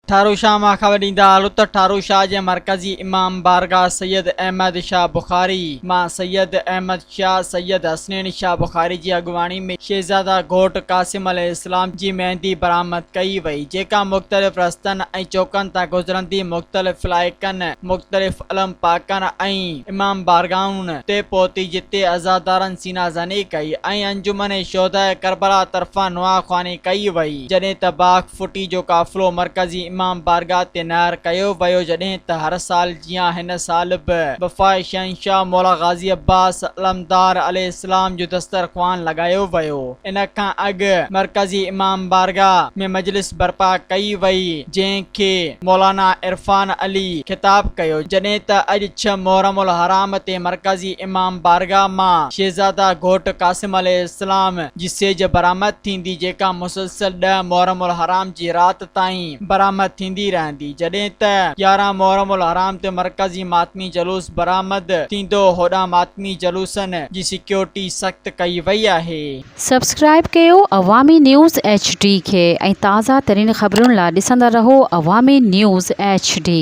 ठारू शाह मां ख़बर ॾींदा हलूं त ठारू शाह जे मरकज़ी इमाम बारगाह सैयद अहमद शाह बुखारी मां सैयद अहमद शाह सैयद हसनैन शाह बुखारी जी अॻुवाणी में शहज़ादा घोट कासिम अलैहिस्सलाम जी मेहंदी बरामद कई वई, जेका मुख़्तलिफ़ रस्तनि ऐं चौकनि तां गुज़रंदी मुख़्तलिफ़ इलाइक़नि मुख़्तलिफ़ अलम पाकनि ऐं इमाम बारगाहुनि ते पहुती, जिते अज़ादारनि सीना ज़नी कई ऐं अंजुमन शोहदाए करबला तरफ़ां नुआ ख़्वानी कई वई। जॾहिं त बाग फुटी जो काफ़िलो मरकज़ी इमाम बारगाह ते नायर कयो वियो, जॾहिं त हर साल जीअं हिन साल बि वफ़ाए शहंशाह मौला गाज़ी अब्बास अलमदार अलैहिस्सलाम जो दस्तरख़्वान लॻायो वियो। इन खां अॻु मरकज़ी इमाम बारगाह में मजलिस बर्पा कई वई, जंहिंखे मौलाना इरफान अली ख़िताब कयो, जॾहिं त अॼु 6 मुहर्रमुल हराम ते मरकज़ी इमाम बारगाह मां शहज़ादा घोट कासिम अलैहिस्सलाम जी सेज बरामद थींदी, जेका मुसलसल 10 मुहर्रमुल हराम जी राति ताईं बरामद थींदी रहंदी। जॾहिं त 11 मुहर्रमुल हराम ते मरकज़ी मातमी जलूस बरामद थींदो, होॾां मातमी जलूसनि जी सिक्योरिटी सख़्त कई वई आहे। सब्सक्राइब कयो अवामी न्यूज़ HD खे ऐं ताज़ा तरीन ख़बरुनि लाइ ॾिसंदा रहो अवामी न्यूज़ HD।